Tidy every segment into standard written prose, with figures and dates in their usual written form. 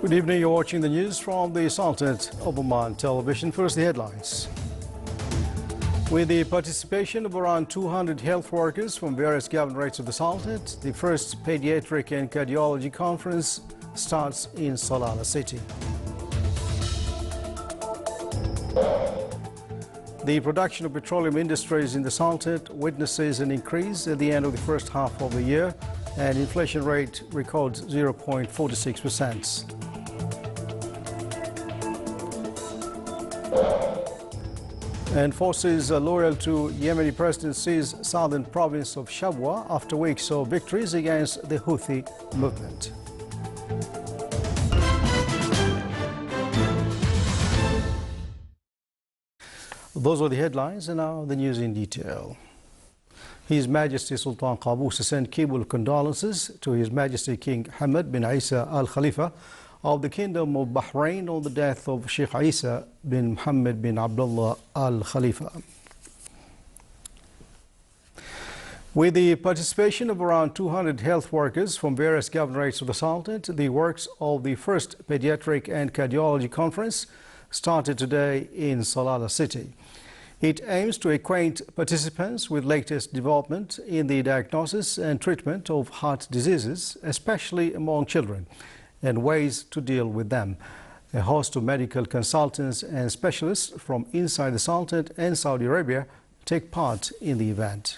Good evening. You're watching the news from the Sultanate of Oman television. First, the headlines. With the participation of around 200 health workers from various governorates of the Sultanate, the first pediatric and cardiology conference starts in Salalah city. The production of petroleum industries in the Sultanate witnesses an increase at the end of the first half of the year, and inflation rate records 0.46%. And forces loyal to Yemeni President Si's southern province of Shabwa after weeks of victories against the Houthi movement. Those were the headlines, and now the news in detail. His Majesty Sultan Qaboos sent cable condolences to His Majesty King Hamad bin Isa Al Khalifa of the Kingdom of Bahrain on the death of Sheikh Isa bin Muhammad bin Abdullah Al Khalifa. With the participation of around 200 health workers from various governorates of the Sultanate, the works of the first pediatric and cardiology conference started today in Salalah city. It aims to acquaint participants with latest development in the diagnosis and treatment of heart diseases, especially among children, and ways to deal with them. A host of medical consultants and specialists from inside the Sultanate and Saudi Arabia take part in the event.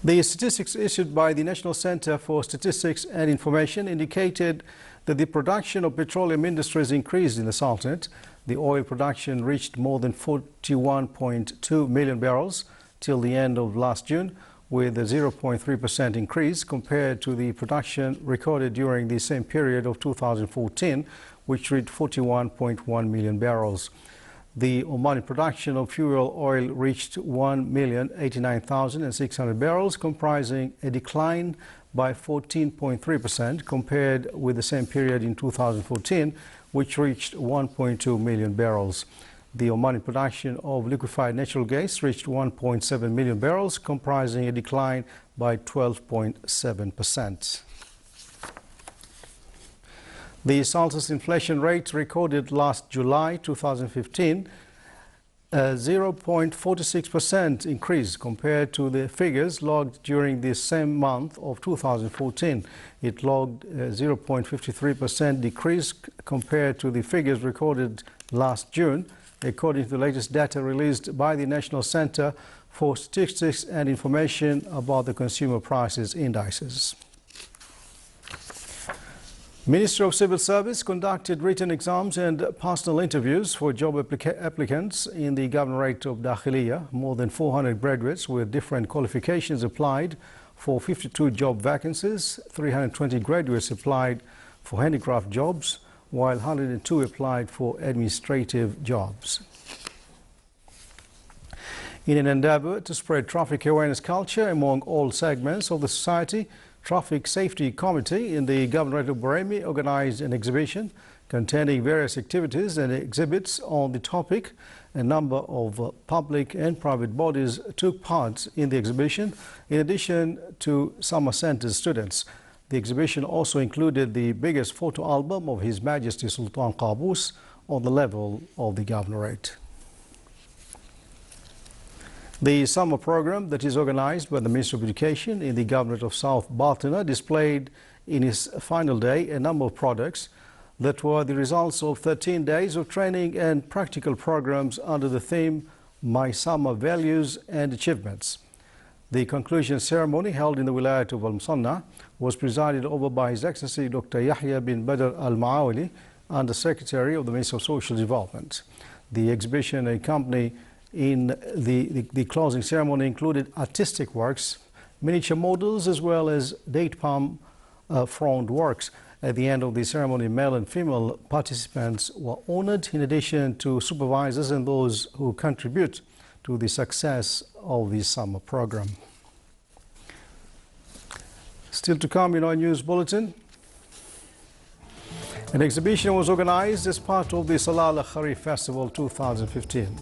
The statistics issued by the National Center for Statistics and Information indicated that the production of petroleum industries increased in the Sultanate. The oil production reached more than 41.2 million barrels till the end of last June, with a 0.3% increase compared to the production recorded during the same period of 2014, which reached 41.1 million barrels. The Omani production of fuel oil reached 1,089,600 barrels, comprising a decline by 14.3% compared with the same period in 2014, which reached 1.2 million barrels. The Omani production of liquefied natural gas reached 1.7 million barrels, comprising a decline by 12.7%. The Sultanate's inflation rate recorded last July 2015 a 0.46% increase compared to the figures logged during the same month of 2014. It logged a 0.53% decrease compared to the figures recorded last June, according to the latest data released by the National Center for Statistics and Information about the Consumer Prices Indices. Ministry of Civil Service conducted written exams and personal interviews for job applicants in the Governorate of Dakhiliya. More than 400 graduates with different qualifications applied for 52 job vacancies. 320 graduates applied for handicraft jobs, while 102 applied for administrative jobs. In an endeavor to spread traffic awareness culture among all segments of the society, Traffic Safety Committee in the Governorate of Boremi organized an exhibition containing various activities and exhibits on the topic. A number of public and private bodies took part in the exhibition, in addition to summer center students. The exhibition also included the biggest photo album of His Majesty Sultan Qaboos on the level of the Governorate. The summer program that is organized by the Ministry of Education in the Governorate of South Baltina displayed in its final day a number of products that were the results of 13 days of training and practical programs under the theme My Summer Values and Achievements. The conclusion ceremony held in the Wilayat of Al-Musanna was presided over by His Excellency Dr. Yahya bin Badr Al-Maawili, Under Secretary of the Ministry of Social Development. The exhibition and company in the closing ceremony included artistic works, miniature models, as well as date palm frond works. At the end of the ceremony, male and female participants were honored, in addition to supervisors and those who contribute to the success of the summer program. Still to come in our news bulletin, an exhibition was organized as part of the Salalah Kharif Festival 2015.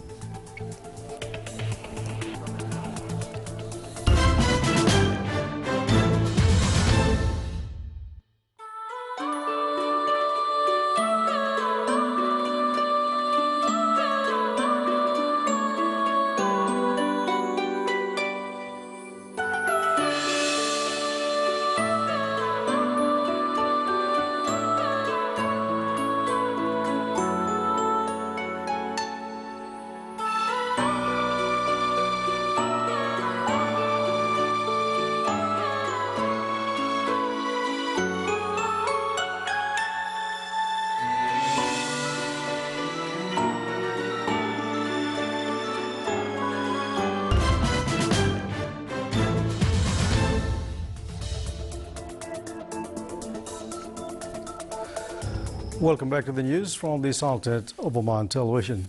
Welcome back to the news from the Sultanate of Oman Television.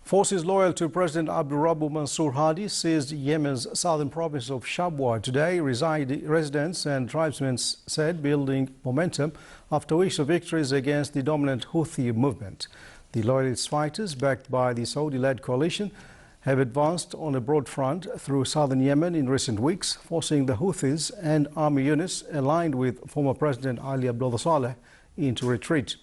Forces loyal to President Abdul Rabbu Mansour Hadi seized Yemen's southern province of Shabwa today. Residents and tribesmen said, building momentum after weeks of victories against the dominant Houthi movement. The loyalist fighters, backed by the Saudi-led coalition, have advanced on a broad front through southern Yemen in recent weeks, forcing the Houthis and army units aligned with former President Ali Abdullah Saleh into retreat.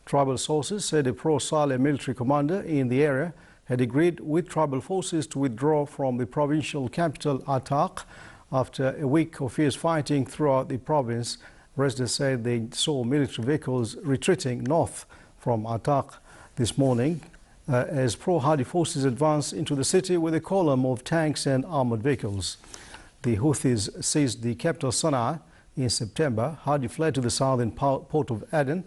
Tribal sources said a pro-Saleh military commander in the area had agreed with tribal forces to withdraw from the provincial capital Ataq after a week of fierce fighting throughout the province. Residents said they saw military vehicles retreating north from Ataq this morning as pro-Hadi forces advanced into the city with a column of tanks and armored vehicles. The Houthis seized the capital Sana'a in September. Hadi fled to the southern port of Aden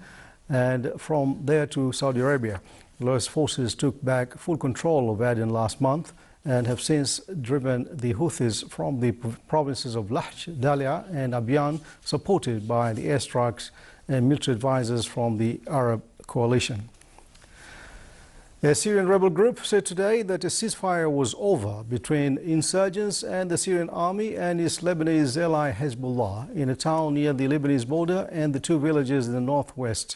and from there to Saudi Arabia. Loyalist forces took back full control of Aden last month and have since driven the Houthis from the provinces of Lahj, Dalia and Abyan, supported by the airstrikes and military advisors from the Arab coalition. A Syrian rebel group said today that a ceasefire was over between insurgents and the Syrian army and its Lebanese ally Hezbollah in a town near the Lebanese border and the two villages in the northwest.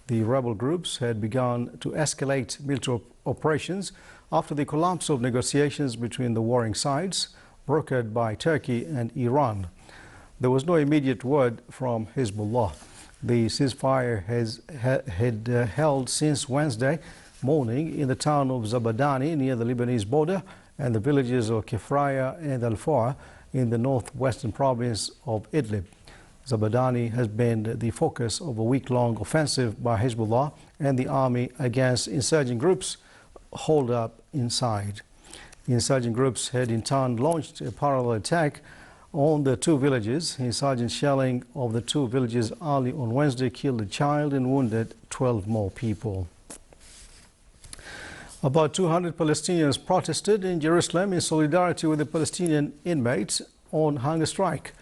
The rebel groups had begun to escalate military operations after the collapse of negotiations between the warring sides, brokered by Turkey and Iran. There was no immediate word from Hezbollah. The ceasefire had held since Wednesday morning in the town of Zabadani near the Lebanese border and the villages of Kefraya and Al-Fawa in the northwestern province of Idlib. Zabadani has been the focus of a week-long offensive by Hezbollah and the army against insurgent groups holed up inside. Insurgent groups had in turn launched a parallel attack on the two villages. Insurgent shelling of the two villages early on Wednesday killed a child and wounded 12 more people. About 200 Palestinians protested in Jerusalem in solidarity with the Palestinian inmates on hunger strike.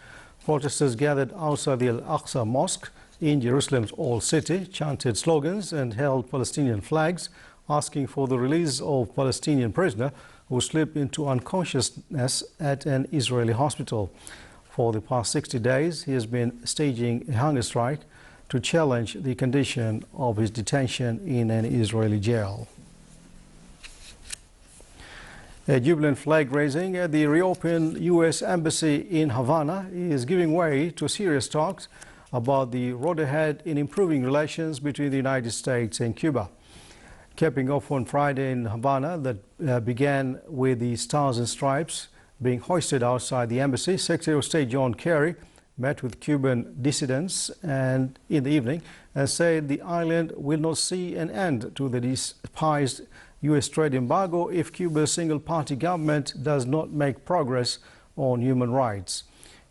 Protesters gathered outside the Al-Aqsa Mosque in Jerusalem's Old City, chanted slogans and held Palestinian flags, asking for the release of Palestinian prisoner who slipped into unconsciousness at an Israeli hospital. For the past 60 days, he has been staging a hunger strike to challenge the condition of his detention in an Israeli jail. A jubilant flag raising at the reopened U.S. Embassy in Havana is giving way to serious talks about the road ahead in improving relations between the United States and Cuba. Capping off on Friday in Havana that began with the Stars and Stripes being hoisted outside the embassy, Secretary of State John Kerry met with Cuban dissidents and in the evening and said the island will not see an end to the despised U.S. trade embargo if Cuba's single-party government does not make progress on human rights.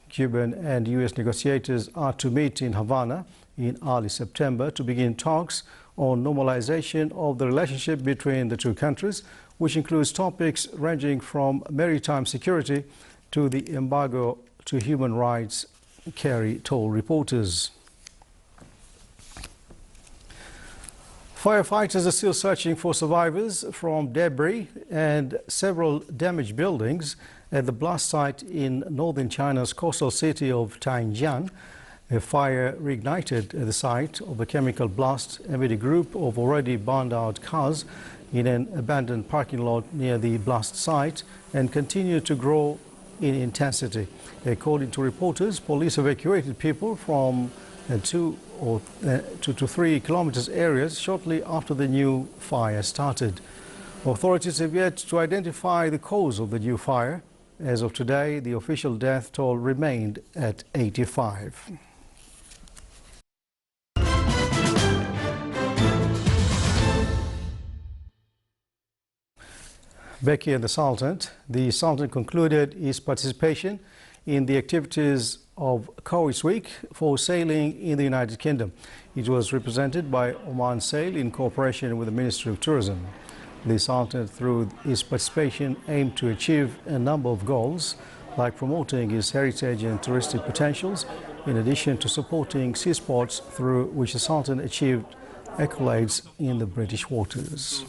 Cuban and U.S. negotiators are to meet in Havana in early September to begin talks on normalization of the relationship between the two countries, which includes topics ranging from maritime security to the embargo to human rights, Kerry told reporters. Firefighters are still searching for survivors from debris and several damaged buildings at the blast site in northern China's coastal city of Tianjin. A fire reignited at the site of a chemical blast amid a group of already burned out cars in an abandoned parking lot near the blast site and continued to grow in intensity. According to reporters, police evacuated people from 2 to 3 kilometers areas shortly after the new fire started. Authorities have yet to identify the cause of the new fire. As of today, the official death toll remained at 85. Becky and the Sultan concluded his participation in the activities of Cowes Week for sailing in the United Kingdom. It was represented by Oman Sail in cooperation with the Ministry of Tourism. The Sultan, through his participation, aimed to achieve a number of goals, like promoting his heritage and touristic potentials, in addition to supporting sea sports, through which the Sultan achieved accolades in the British waters.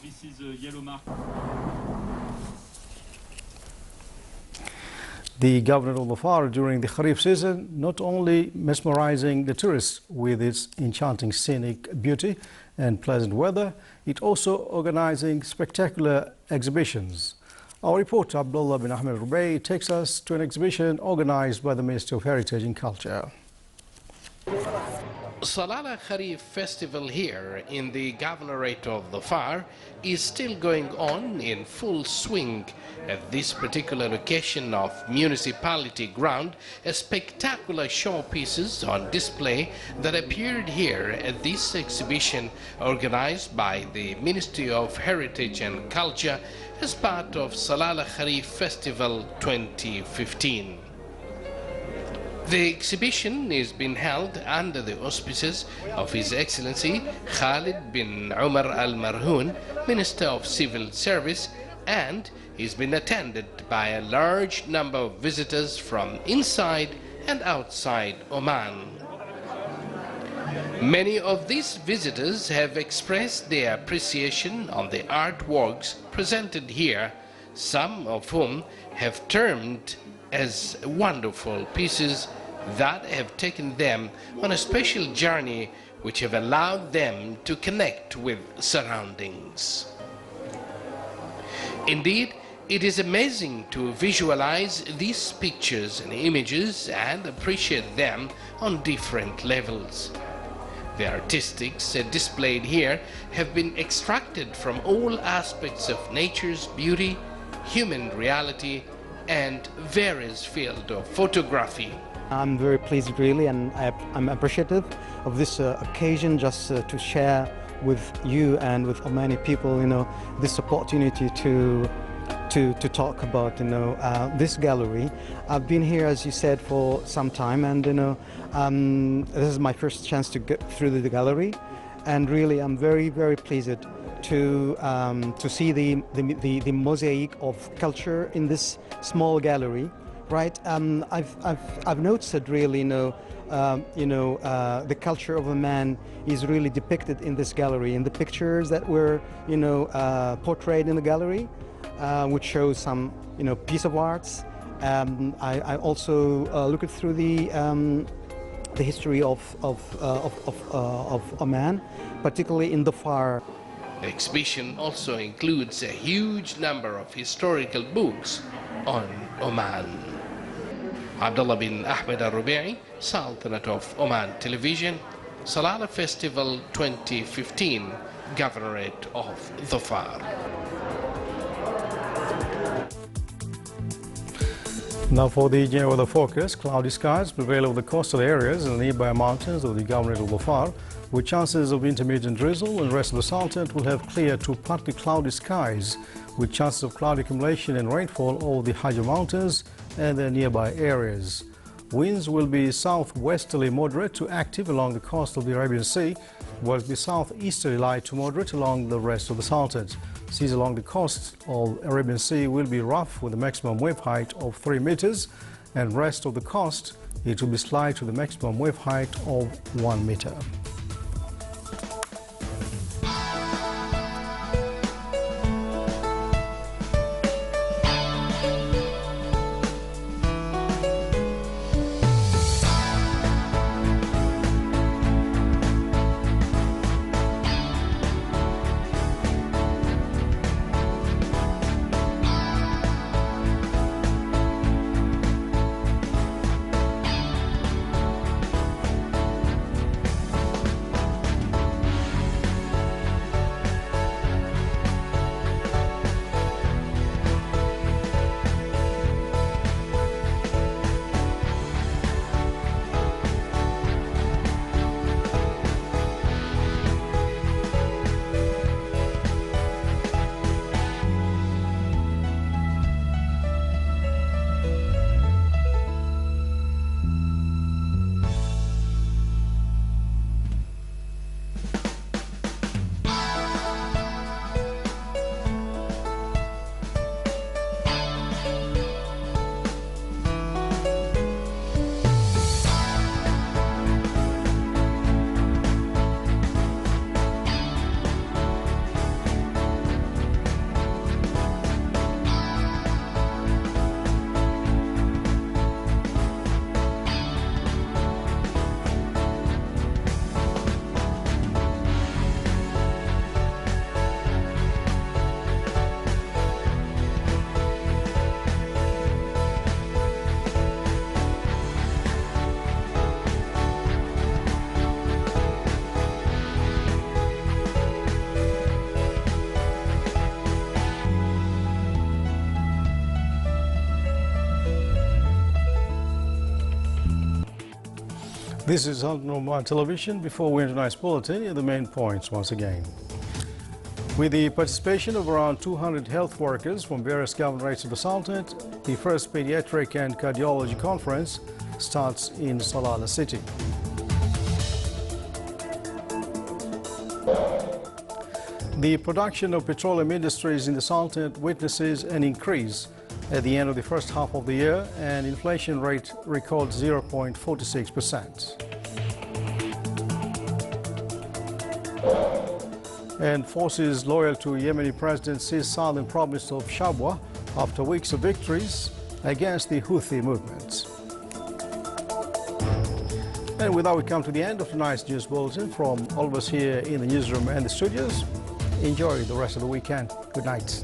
The governor of Dhofar during the Kharif season not only mesmerizing the tourists with its enchanting scenic beauty and pleasant weather, it also organizing spectacular exhibitions. Our reporter Abdullah bin Ahmed Rubai takes us to an exhibition organized by the Ministry of Heritage and Culture. Salala Kharif festival here in the Governorate of Dhofar is still going on in full swing. At this particular location of municipality ground, a spectacular showpieces on display that appeared here at this exhibition organized by the Ministry of Heritage and Culture as part of Salala Kharif Festival 2015. The exhibition is being held under the auspices of His Excellency Khalid bin Umar Al Marhoon, Minister of Civil Service, and is being attended by a large number of visitors from inside and outside Oman. Many of these visitors have expressed their appreciation on the artworks presented here, some of whom have termed as wonderful pieces that have taken them on a special journey which have allowed them to connect with surroundings. Indeed, it is amazing to visualize these pictures and images and appreciate them on different levels. The artistics displayed here have been extracted from all aspects of nature's beauty, human reality, and various fields of photography. I'm very pleased really, and I'm appreciative of this occasion just to share with you and with Omani people, this opportunity to talk about, this gallery. I've been here, as you said, for some time, and this is my first chance to get through the gallery, and really I'm very, very pleased to see the mosaic of culture in this small gallery. Right, I've noticed really, the culture of a man is really depicted in this gallery, in the pictures that were, portrayed in the gallery, which shows some, piece of arts. I also looked through the history of Oman, particularly in Dhofar. The exhibition also includes a huge number of historical books on Oman. Abdullah bin Ahmed Al-Rubai, Sultanate of Oman Television, Salala Festival 2015, Governorate of Dhofar. Now for the general weather forecast, cloudy skies prevail over the coastal areas and the nearby mountains of the Governorate of Dhofar, with chances of intermittent drizzle, and the rest of the Sultanate will have clear to partly cloudy skies, with chances of cloud accumulation and rainfall over the Hajar Mountains and their nearby areas. Winds will be southwesterly moderate to active along the coast of the Arabian Sea, while the southeasterly light to moderate along the rest of the Sultanate. Seas along the coast of Arabian Sea will be rough with a maximum wave height of 3 meters, and rest of the coast it will be slight with a maximum wave height of 1 meter. This is on television. Before we enter tonight's bulletin, here are the main points once again. With the participation of around 200 health workers from various governorates of the Sultanate, the first pediatric and cardiology conference starts in Salalah city. The production of petroleum industries in the Sultanate witnesses an increase at the end of the first half of the year, and inflation rate records 0.46%. And forces loyal to Yemeni President seized southern province of Shabwa after weeks of victories against the Houthi movements. And with that, we come to the end of tonight's news bulletin. From all of us here in the newsroom and the studios, enjoy the rest of the weekend. Good night.